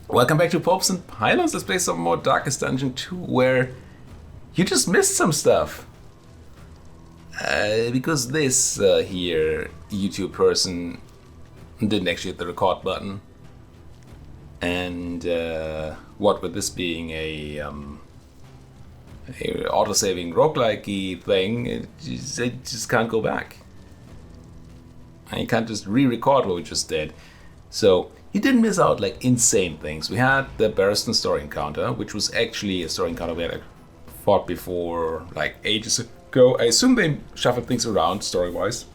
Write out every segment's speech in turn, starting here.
Welcome back to Popes and Pylons. Let's play some more Darkest Dungeon 2, where you just missed some stuff. Because this here YouTube person didn't actually hit the record button. And what with this being a auto-saving roguelike thing, it just can't go back. And you can't just re-record what we just did. So you didn't miss out like insane things. We had the Barristan story encounter, which was actually a story encounter we had fought before like ages ago. I assume they shuffled things around story-wise,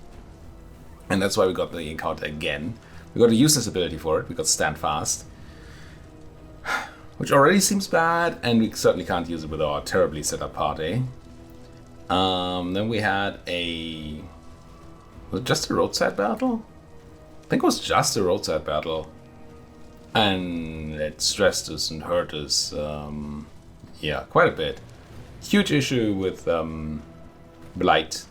and that's why we got the encounter again. We got a useless ability for it. We got Stand Fast, which already seems bad, and we certainly can't use it with our terribly set up party. Then we had was it just a roadside battle? I think it was just a roadside battle. And it stressed us and hurt us, quite a bit. Huge issue with Blight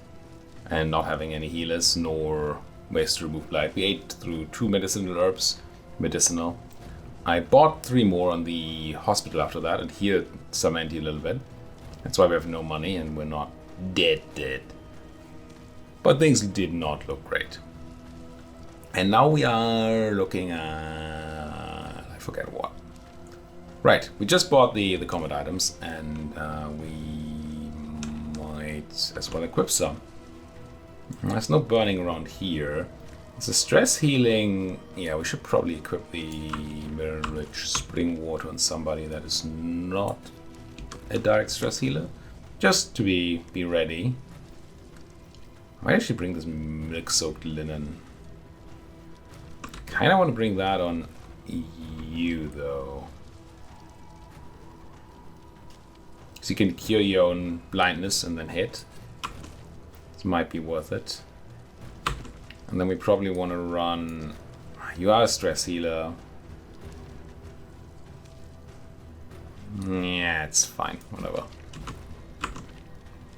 and not having any healers nor ways to remove Blight. We ate through 2 medicinal. I bought 3 more on the hospital after that and healed some anti a little bit. That's why we have no money and we're not dead. But things did not look great. And now we are looking at... I forget what. Right, we just bought the combat items and we might as well equip some. There's no burning around here. It's a stress healing... Yeah, we should probably equip the Mirror-Rich Spring Water on somebody that is not a direct stress healer. Just to be ready. I might actually bring this milk-soaked linen. Kinda want to bring that on you, though. So you can cure your own blindness and then hit. This might be worth it. And then we probably want to run... You are a stress healer. Yeah, it's fine. Whatever.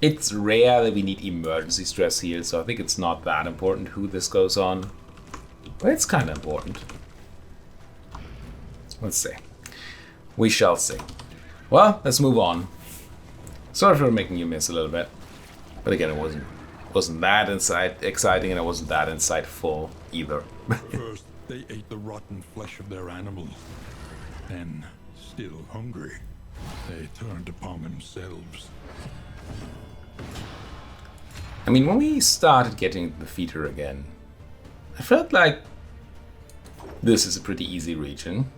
It's rare that we need emergency stress heals, so I think it's not that important who this goes on. But it's kind of important. Let's see. We shall see. Well, let's move on. Sorry for making you miss a little bit. But again, it wasn't that exciting and it wasn't that insightful either. First, they ate the rotten flesh of their animals. Then, still hungry, they turned upon themselves. I mean, when we started getting the feeder again, I felt like this is a pretty easy region.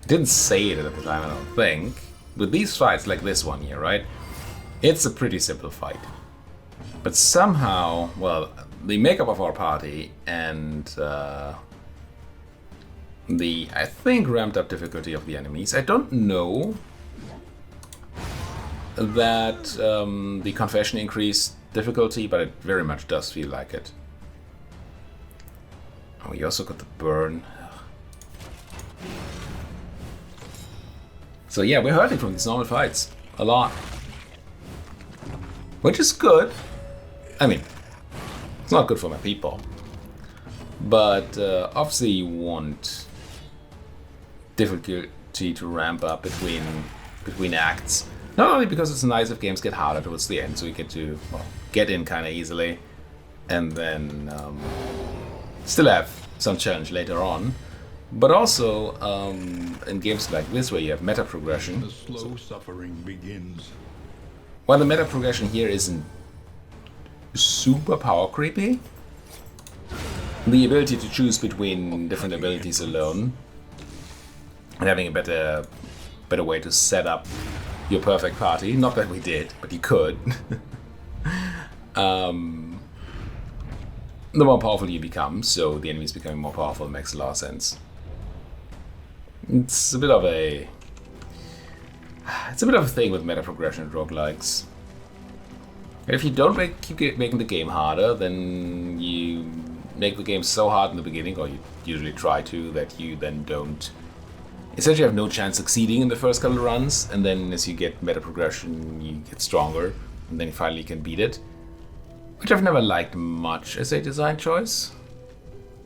I didn't say it at the time, I don't think. With these fights like this one here, right? It's a pretty simple fight. But somehow, well, the makeup of our party and the, I think, ramped up difficulty of the enemies. I don't know that the confession increased difficulty, but it very much does feel like it. Oh, you also got the burn. So yeah, we're hurting from these normal fights. A lot. Which is good. I mean, it's not good for my people. But obviously you want difficulty to ramp up between acts. Not only because it's nice if games get harder towards the end, so you get to get in kind of easily, and then still have some challenge later on, but also in games like this where you have meta progression. The slow suffering begins. While the meta progression here isn't super power creepy, the ability to choose between different abilities alone and having a better way to set up your perfect party, not that we did, but you could, the more powerful you become, so the enemies becoming more powerful makes a lot of sense. It's a bit of a thing with meta progression and roguelikes. If you don't keep making the game harder, then you make the game so hard in the beginning, or you usually try to, that you then don't essentially have no chance succeeding in the first couple of runs, and then as you get meta progression, you get stronger, and then you finally can beat it. Which I've never liked much as a design choice.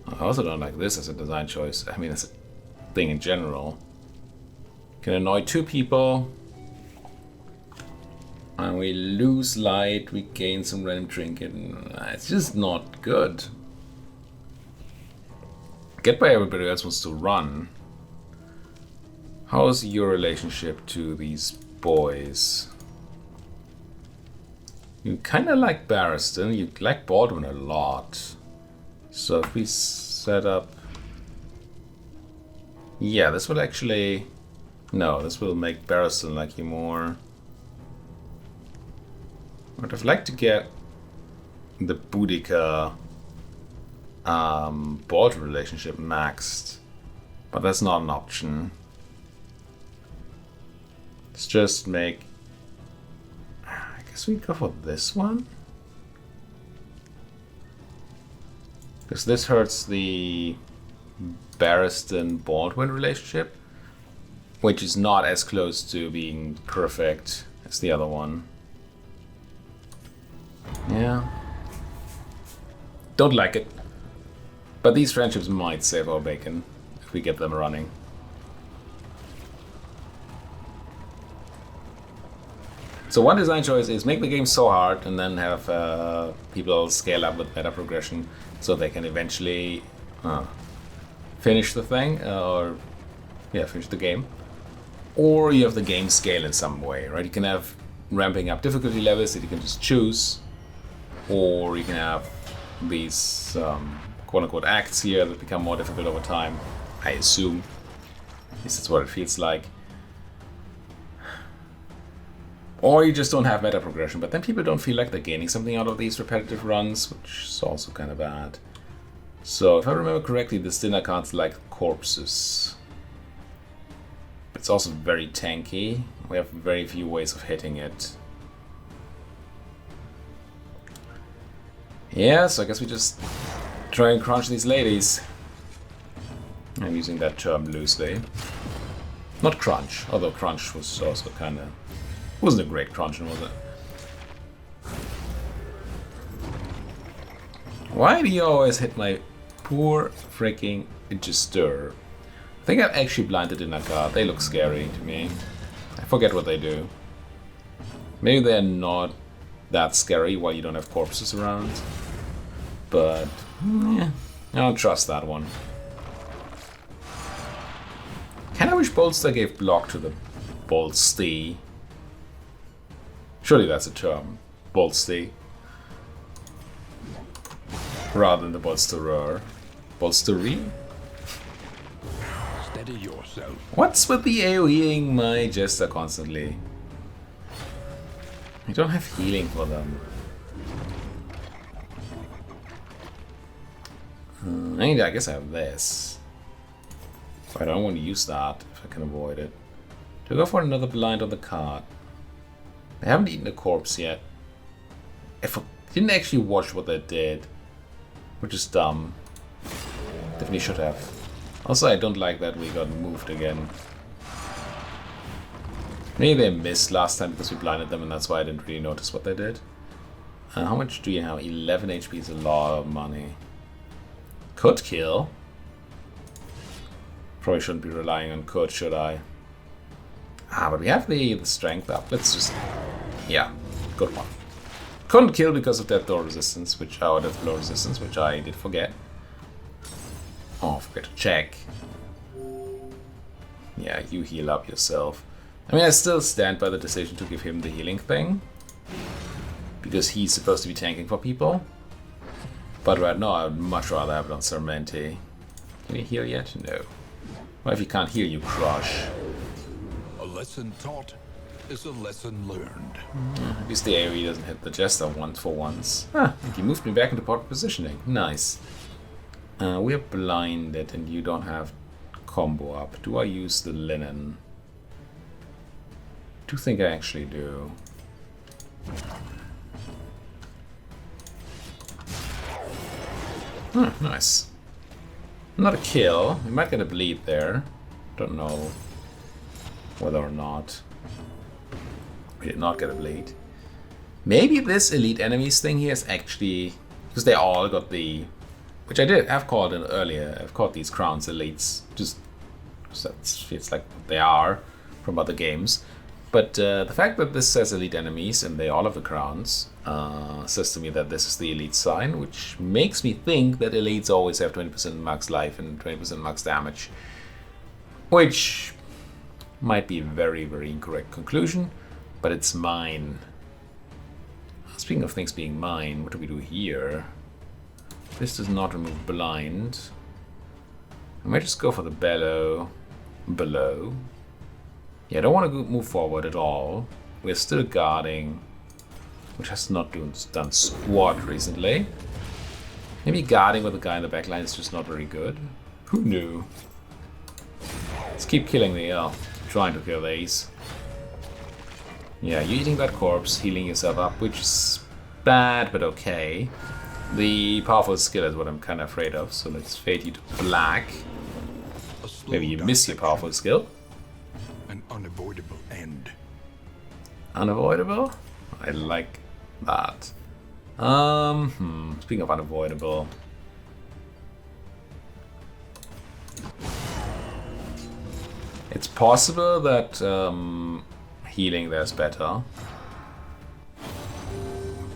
I also don't like this as a design choice. I mean, thing in general. Can annoy 2 people. And we lose light, we gain some random trinket. It's just not good. Get by everybody else wants to run. How's your relationship to these boys? You kind of like Barristan, you like Baldwin a lot. So if we set up... Yeah, this will actually... No, this will make Barristan like you more. I'd have liked to get the Boudica Baldwin relationship maxed, but that's not an option. Let's just make... I guess we go for this one? Because this hurts the Barristan-Baldwin relationship, which is not as close to being perfect as the other one. Yeah. Don't like it. But these friendships might save our bacon if we get them running. So one design choice is make the game so hard and then have people scale up with meta progression so they can eventually finish the thing, or finish the game. Or you have the game scale in some way, right? You can have ramping up difficulty levels that you can just choose, or you can have these quote-unquote acts here that become more difficult over time, I assume. At least that's what it feels like. Or you just don't have meta progression, but then people don't feel like they're gaining something out of these repetitive runs, which is also kind of bad. So if I remember correctly, this dinner card's like corpses. It's also very tanky. We have very few ways of hitting it. Yeah, so I guess we just try and crunch these ladies. I'm using that term loosely. Not crunch, although crunch was also kind of... Wasn't a great crunching, was it? Why do you always hit my poor freaking Register? I think I've actually blinded in a card. They look scary to me. I forget what they do. Maybe they're not that scary while you don't have corpses around. But, yeah, I don't trust that one. Kinda wish Bolster gave block to the Bolstee. Surely that's a term. Bolstee. Rather than the Bolsterer. Bolsteree? Steady yourself. What's with the AoEing my Jester constantly? I don't have healing for them. I guess I have this. But I don't want to use that if I can avoid it. Do I go for another blind on the card? They haven't eaten a corpse yet. I didn't actually watch what they did, which is dumb. Definitely should have. Also, I don't like that we got moved again. Maybe they missed last time because we blinded them and that's why I didn't really notice what they did. How much do you have? 11 HP is a lot of money. Could kill. Probably shouldn't be relying on could, should I? But we have the strength up. Let's just... Yeah, good one. Couldn't kill because of death door resistance, death blow resistance, which I did forget. Oh, forget to check. Yeah, you heal up yourself. I mean, I still stand by the decision to give him the healing thing, because he's supposed to be tanking for people. But right now, I would much rather have it on Sermente. Can you heal yet? No. Well, if you can't heal, you crush. A lesson taught is a lesson learned. At least the AoE doesn't hit the Jester once for once. Ah, you moved me back into proper positioning. Nice. We're blinded and you don't have combo up. Do I use the linen? I do think I actually do. Nice. Not a kill. We might get a bleed there. Don't know whether or not. We did not get a bleed. Maybe this elite enemies thing here is actually... Because they all got the... Which I did have called in earlier. I've called these crowns elites. Just So that feels like they are from other games. But the fact that this says elite enemies and they all have the crowns says to me that this is the elite sign, which makes me think that elites always have 20% max life and 20% max damage. Which might be a very, very incorrect conclusion, but it's mine. Speaking of things being mine, what do we do here? This does not remove blind. I might just go for the bellow below. Yeah, I don't want to move forward at all. We're still guarding, which has not done squat recently. Maybe guarding with the guy in the backline is just not very good. Who knew? Let's keep killing the trying to kill the ace. Yeah, you're eating that corpse, healing yourself up, which is bad, but okay. The powerful skill is what I'm kind of afraid of, so let's fade you to black. Maybe you miss your powerful skill. An unavoidable end. Unavoidable? I like that. Speaking of unavoidable. It's possible that healing there's better.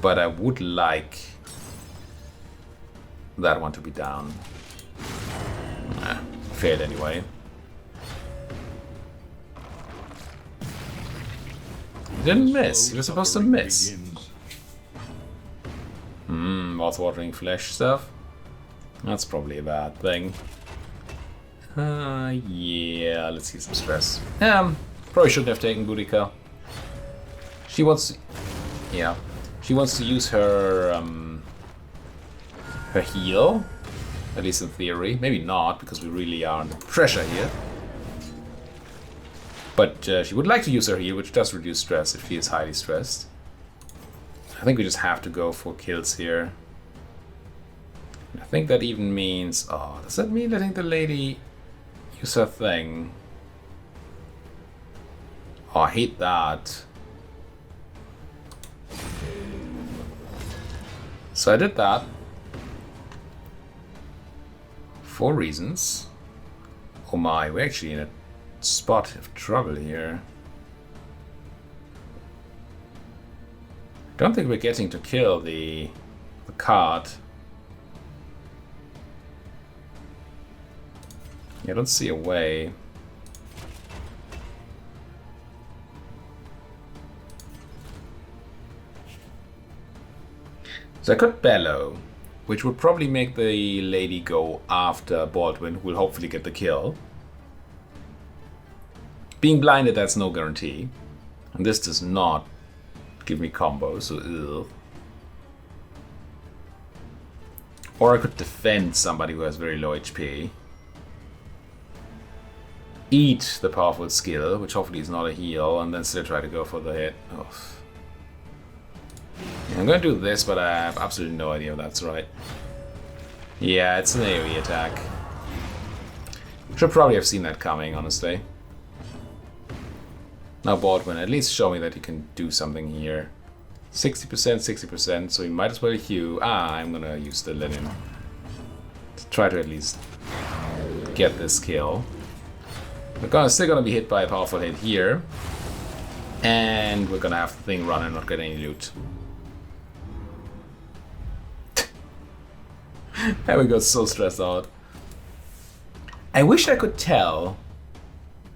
But I would like that one to be down. Failed anyway. Didn't miss. He was supposed to miss. Mouth-watering flesh stuff. That's probably a bad thing. Yeah, let's see some stress. Probably shouldn't have taken Boudica. She wants to, yeah, she wants to use her her heal, at least in theory. Maybe not, because we really are under pressure here. But she would like to use her heal, which does reduce stress if she is highly stressed. I think we just have to go for kills here. I think that even means... Oh, does that mean letting the lady use her thing? Oh, I hate that. So I did that. For reasons. Oh my, we're actually in a spot of trouble here. Don't think we're getting to kill the card. Yeah, I don't see a way. So I could bellow, which would probably make the lady go after Baldwin, who will hopefully get the kill. Being blinded, that's no guarantee. And this does not give me combos, so ugh. Or I could defend somebody who has very low HP. Eat the powerful skill, which hopefully is not a heal, and then still try to go for the hit. Oh. Yeah, I'm gonna do this, but I have absolutely no idea if that's right. Yeah, it's an AoE attack. Should probably have seen that coming, honestly. Now Baldwin, at least show me that you can do something here. 60%, 60%, so you might as well heal. I'm gonna use the linen to try to at least get this kill. We're still gonna be hit by a powerful hit here. And we're gonna have the thing run and not get any loot. And we got so stressed out. I wish I could tell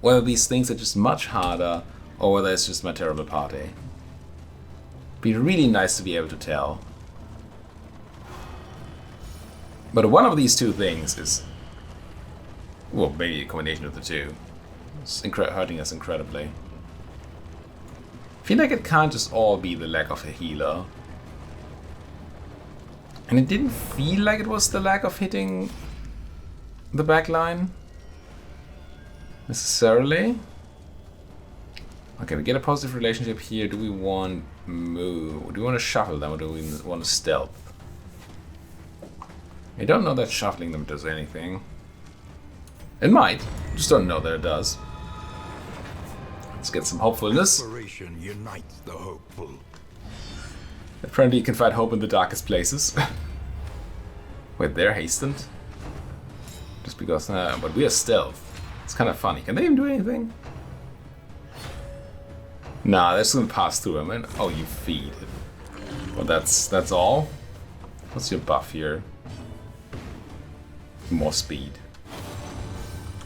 whether these things are just much harder or whether it's just my terrible party. Be really nice to be able to tell. But one of these two things is, well, maybe a combination of the two. It's hurting us incredibly. I feel like it can't just all be the lack of a healer. And it didn't feel like it was the lack of hitting the backline necessarily. Okay, we get a positive relationship here. Do we want move? Do we want to shuffle them or do we want to stealth? I don't know that shuffling them does anything. It might. Just don't know that it does. Let's get some hopefulness. Desperation unites the hopeful. Apparently you can find hope in the darkest places. Wait, they're hastened? Just because... but we are stealth. It's kind of funny. Can they even do anything? Nah, they're just gonna pass through him. And oh, you feed. Well, that's all. What's your buff here? More speed.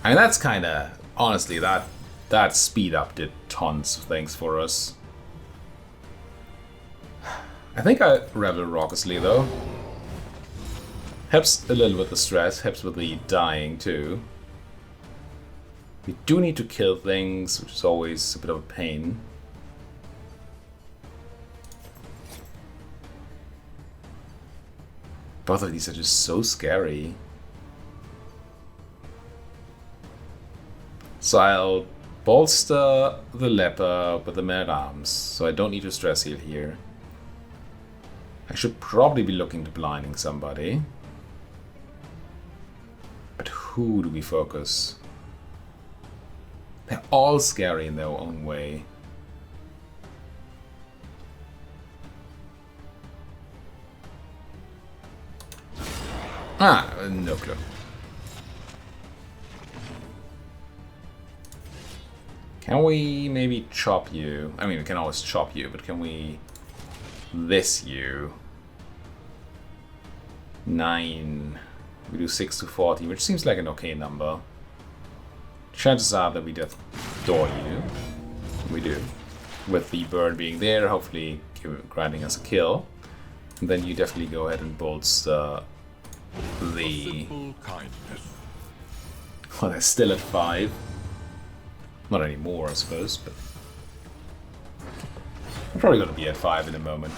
I mean, that's kind of honestly that speed up did tons of things for us. I think I Revel raucously though. Helps a little with the stress, helps with the dying too. We do need to kill things, which is always a bit of a pain. Both of these are just so scary. So I'll bolster the leper with the man-at-arms, so I don't need to stress heal here. I should probably be looking to blinding somebody. But who do we focus? They're all scary in their own way. No clue. Can we maybe chop you? I mean, we can always chop you, but can we this you? 9. We do 6 to 40, which seems like an okay number. Chances are that we just door you. We do. With the bird being there, hopefully granting us a kill. And then you definitely go ahead and bolster the... Oh, they're still at 5. Not anymore, I suppose, but... I'm probably going to be at 5 in a moment.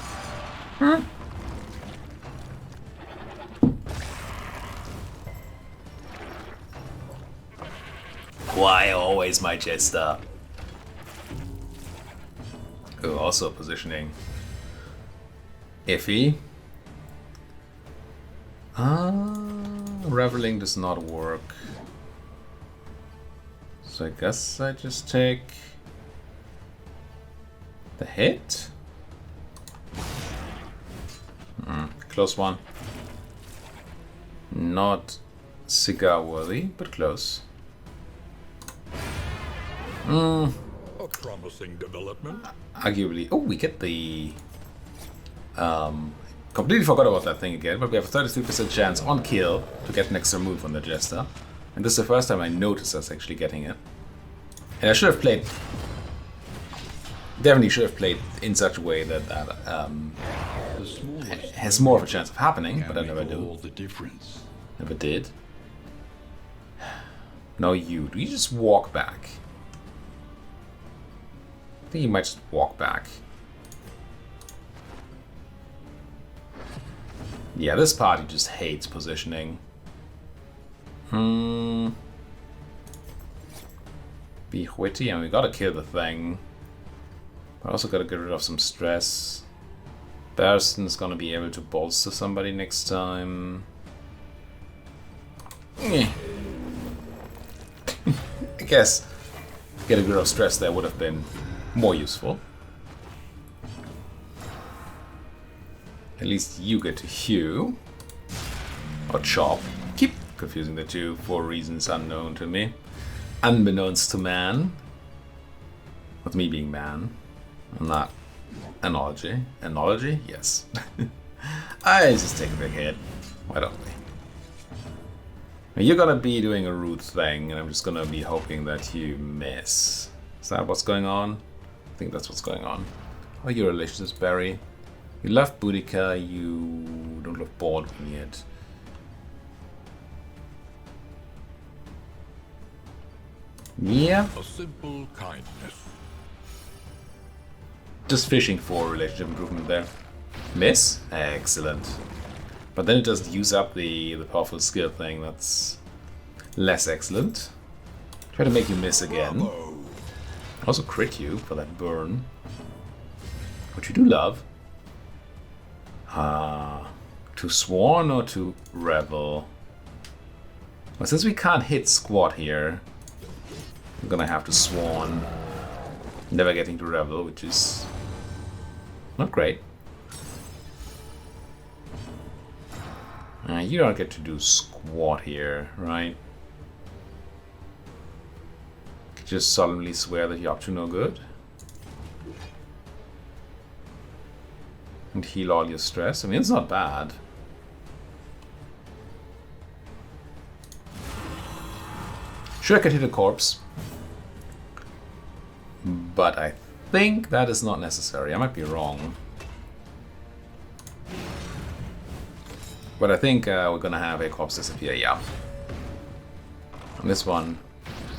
Why always my Jester? Oh, also positioning. Iffy. Reveling does not work. So I guess I just take the hit. Close one. Not cigar worthy, but close. A promising development. Arguably. Oh, we get the... completely forgot about that thing again, but we have a 33% chance on kill to get an extra move on the Jester. And this is the first time I noticed us actually getting it. And I should have played... Definitely should have played in such a way that that has more of a chance of happening, but I never do. Never did. No, you. Do you just walk back? I think you might just walk back. Yeah, this party just hates positioning. Be witty, and we gotta kill the thing. But also gotta get rid of some stress. Barriston's gonna be able to bolster somebody next time. I guess getting rid of stress there would have been more useful. At least you get to hew. Or chop. Keep confusing the two for reasons unknown to me. Unbeknownst to man. With me being man. I'm not. Analogy. Analogy? Yes. I just take a big hit. Why don't we? You're gonna be doing a root thing, and I'm just gonna be hoping that you miss. Is that what's going on? I think that's what's going on. Oh, your relationships, Barry. You love Boudica, you don't love Baldwin yet. Yeah. A simple kindness. Just fishing for relationship improvement there. Miss? Excellent. But then it doesn't use up the powerful skill thing. That's less excellent. Try to make you miss again. Also crit you for that burn. Which you do love. To Sworn or to Revel? Well, since we can't hit Squat here, I'm gonna have to Sworn. Never getting to Revel, which is not great. You don't get to do Squat here, right? Just solemnly swear that you're up to no good. And heal all your stress. I mean, it's not bad. Sure, I could hit a corpse. But I think that is not necessary. I might be wrong. But I think we're gonna have a corpse disappear, yeah. And this one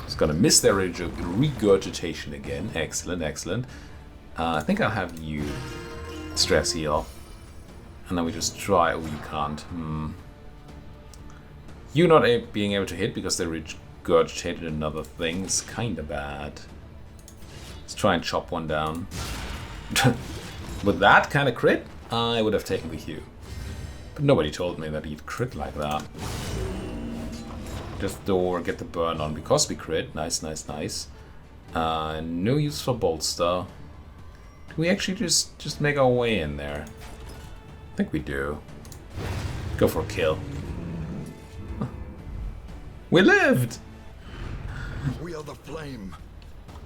is gonna miss their regurgitation again. Excellent, excellent. I think I'll have you stress heal. And then we just try. Oh, you can't. You not being able to hit because they regurgitated another thing is kinda bad. Let's try and chop one down. With that kind of crit, I would have taken the Hue. But nobody told me that he'd crit like that. Just get the burn on because we crit. Nice, nice, nice. No use for Bolster. Do we actually just make our way in there? I think we do. Go for a kill. We lived! We are the flame,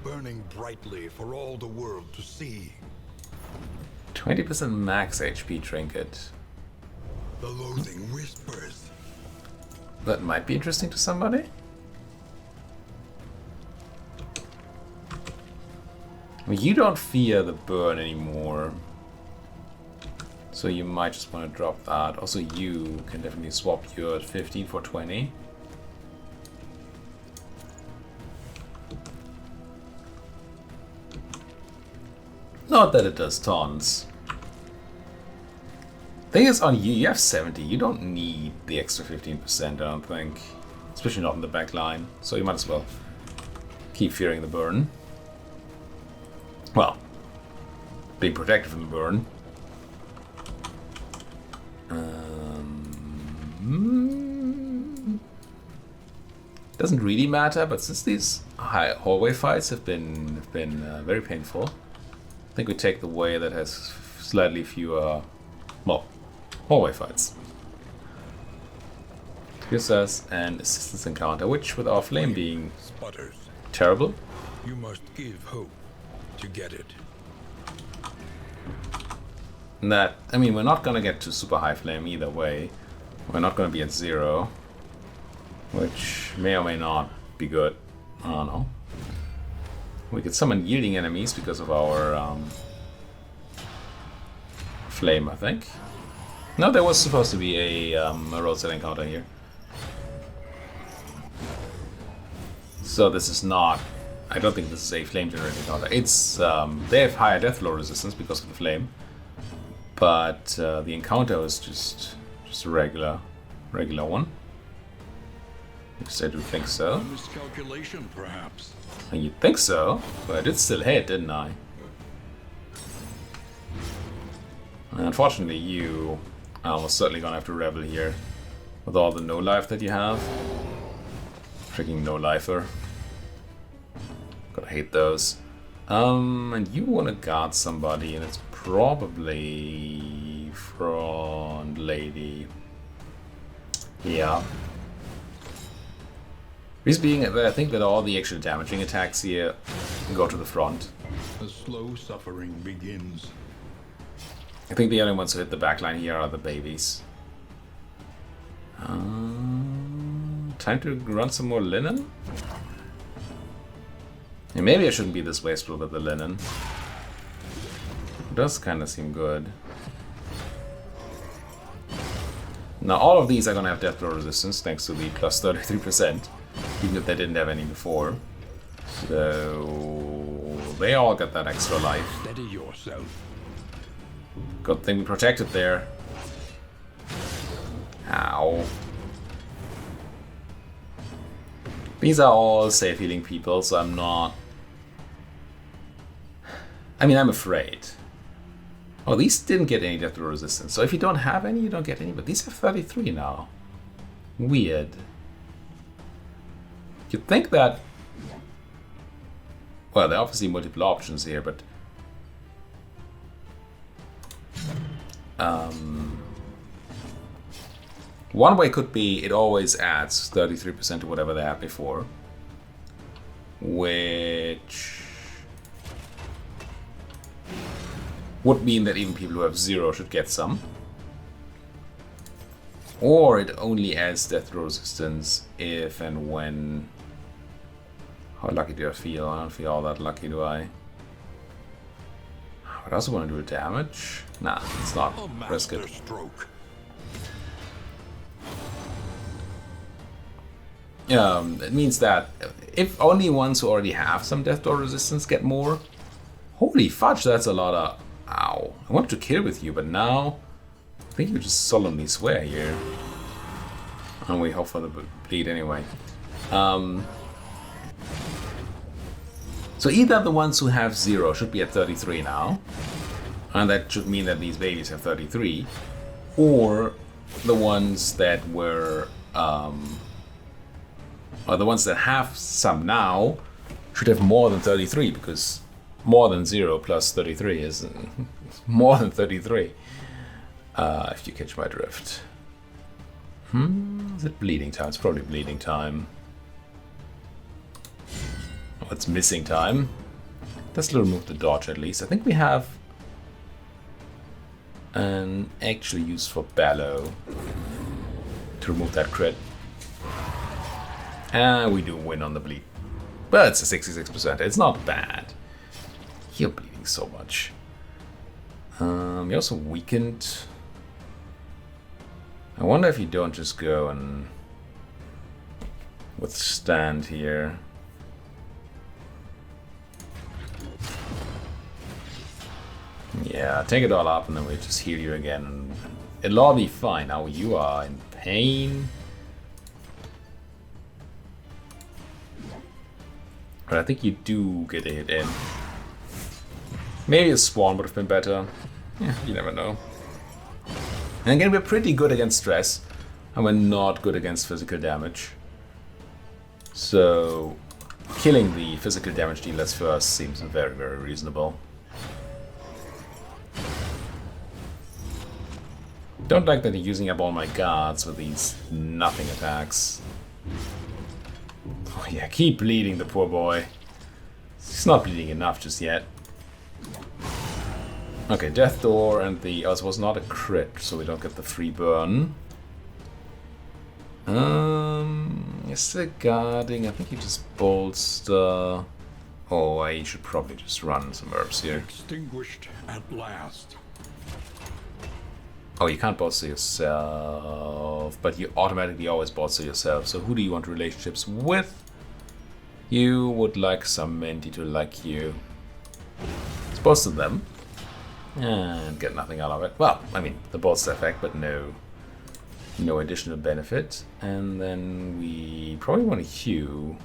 burning brightly for all the world to see. 20% max HP trinket. The loathing whispers. That might be interesting to somebody. Well, you don't fear the burn anymore. So you might just want to drop that. Also, you can definitely swap your 15 for 20. Not that it does tons. Thing is, on you, you have 70. You don't need the extra 15%, I don't think. Especially not in the back line. So you might as well keep fearing the burn. Well, being protected from the burn. Doesn't really matter, but since these hallway fights have been very painful, I think we take the way that has slightly fewer, well, hallway fights. Gives us an assistance encounter, which with our flame being Sputters. terrible. You must give hope to get it. That, I mean, we're not gonna get to super high flame either way. We're not gonna be at 0, which may or may not be good. I don't know. We could summon yielding enemies because of our flame, I think. No, there was supposed to be a roadside encounter here. So this is not... I don't think this is a flame generating encounter. It's they have higher death blow resistance because of the flame, but the encounter is just a regular one. Because I do think so. Miscalculation, perhaps. And you'd think so, but I did still hit, didn't I? And unfortunately, you are almost certainly gonna have to rebel here with all the no life that you have. Freaking no lifer. Gotta hate those. And you want to guard somebody, and it's probably front lady. Yeah. Reason being, I think that all the extra damaging attacks here go to the front. The slow suffering begins. I think the only ones who hit the backline here are the babies. Time to run some more linen? Yeah, maybe I shouldn't be this wasteful with the linen. It does kind of seem good. Now all of these are going to have death blow resistance thanks to the plus 33%, even if they didn't have any before. So they all got that extra life. Steady yourself. Good thing we protected there. Ow. These are all safe healing people, so I'm not... I mean, I'm afraid. Oh, these didn't get any death blow resistance. So if you don't have any, you don't get any. But these have 33 now. Weird. You'd think that... Well, there are obviously multiple options here, but... one way could be it always adds 33% to whatever they had before. which would mean that even people who have 0 should get some. Or it only adds death row resistance if and when... How lucky do I feel? I don't feel all that lucky, do I? But I also want to do damage. Nah, it's not. Risk it. Stroke. It means that if only ones who already have some death door resistance get more. Holy fudge, that's a lot of... Ow. I wanted to kill with you, but now... I think you just solemnly swear here. And we hope for the bleed anyway. So either the ones who have 0 should be at 33 now. And that should mean that these babies have 33. Or the ones that were... or the ones that have some now should have more than 33, because more than 0 plus 33 is more than 33. If you catch my drift. Is it bleeding time? It's probably bleeding time. Oh, it's missing time. Let's remove the dodge at least. I think we have an actual use for Bellow to remove that crit. And we do win on the bleed. But it's a 66%. It's not bad. You're bleeding so much. You're also weakened. I wonder if you don't just go and withstand here. Yeah, take it all up and then we just heal you again. And it'll all be fine. Now you are in pain. But I think you do get a hit in. Maybe a spawn would have been better. Yeah, you never know. And again, we're pretty good against stress, and we're not good against physical damage. So, killing the physical damage dealers first seems very, very reasonable. Don't like that you're using up all my guards with these nothing attacks. Oh yeah, keep bleeding the poor boy. He's not bleeding enough just yet. Okay, Death Door and the... Oh, it was not a crit, so we don't get the free burn. You're still guarding. I think you just bolster... Oh, I should probably just run some herbs here. Extinguished at last. Oh, you can't bolster yourself, but you automatically always bolster yourself. So who do you want relationships with? You would like some Menti to like you. Let's bolster them. And get nothing out of it. Well, I mean, the bolster effect, but no additional benefit. And then we probably want to hew.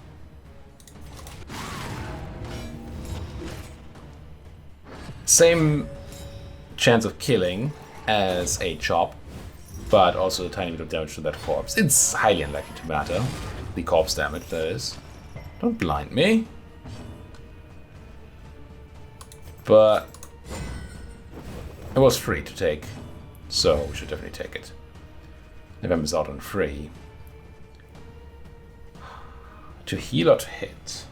Same chance of killing as a chop, but also a tiny bit of damage to that corpse. It's highly unlikely to matter. The corpse damage, that is. Don't blind me. But it was free to take, so we should definitely take it. If I miss out on free. To heal or to hit?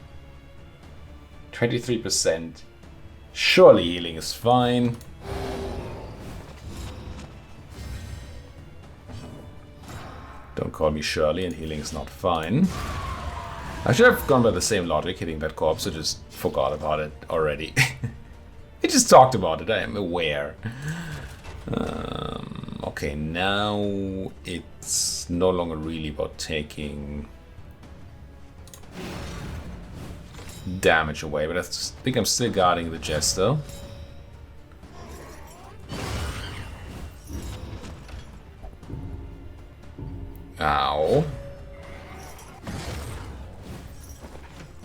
23%. Surely healing is fine. Don't call me Shirley, and healing is not fine. I should have gone by the same logic, hitting that corpse. I just forgot about it already. I just talked about it, I am aware. Okay, now it's no longer really about taking damage away, but I think I'm still guarding the Jester. Ow.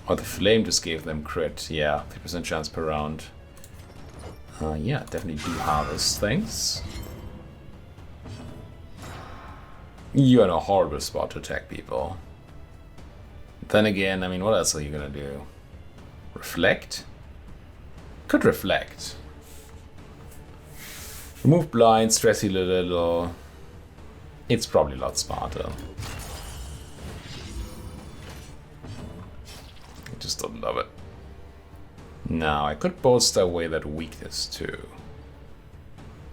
Oh, the flame just gave them crit. Yeah, 3% chance per round. Yeah, definitely do harvest things. You're in a horrible spot to attack people. Then again, I mean, what else are you gonna do? Reflect? Could reflect. Remove blind, stress heal a little. It's probably a lot smarter. just don't love it. Now, I could bolster away that weakness too.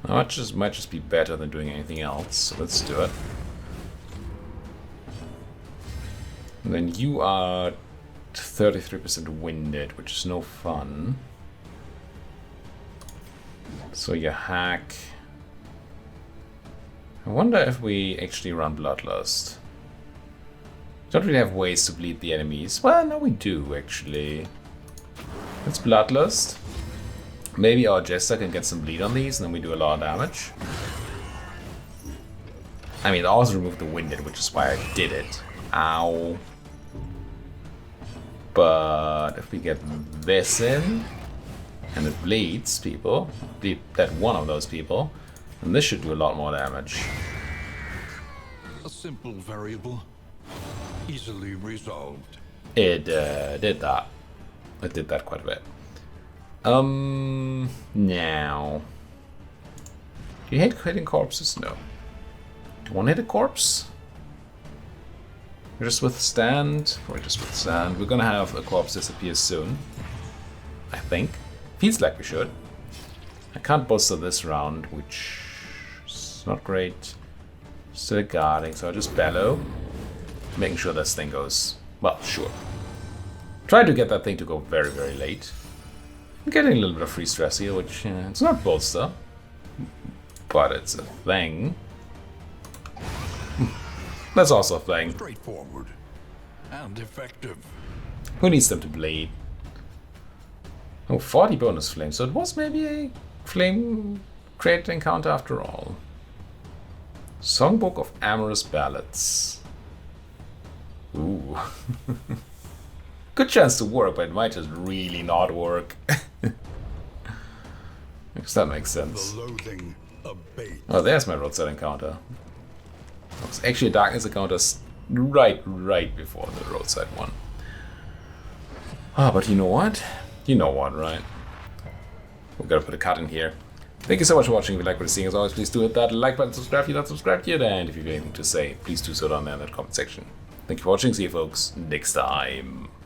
Might just be better than doing anything else, so let's do it. And then you are 33% winded, which is no fun. So you hack. I wonder if we actually run Bloodlust. Don't really have ways to bleed the enemies. Well, no, we do actually. Let's Bloodlust. Maybe our Jester can get some bleed on these, and then we do a lot of damage. I mean, it also removed the winded, which is why I did it. Ow. But if we get this in, and it bleeds people, bleed that one of those people, then this should do a lot more damage. A simple variable, easily resolved. It did that. It did that quite a bit. Now. Do you hate hitting corpses? No. Do you want to hit a corpse? Just withstand. Or just withstand. We're gonna have a corpse disappear soon. I think. Feels like we should. I can't bolster this round, which is not great. Still guarding, so I'll just bellow. Making sure this thing goes. Well, sure. Try to get that thing to go very, very late. I'm getting a little bit of free stress here, which it's not bolster, but it's a thing. That's also a thing. Straightforward and effective. Who needs them to bleed? Oh, 40 bonus flame, so it was maybe a flame created encounter after all. Songbook of Amorous Ballads. Ooh. Good chance to work, but it might just really not work. Because that makes sense. The loathing abates. Oh, there's my roadside encounter. It was actually a darkness encounter right before the roadside one. Ah, but you know what? You know what, right? We've got to put a cut in here. Thank you so much for watching. If you like what you're seeing, as always, please do hit that like button, subscribe if you're not subscribed yet, and if you have anything to say, please do so down there in that comment section. Thank you for watching. See you folks next time.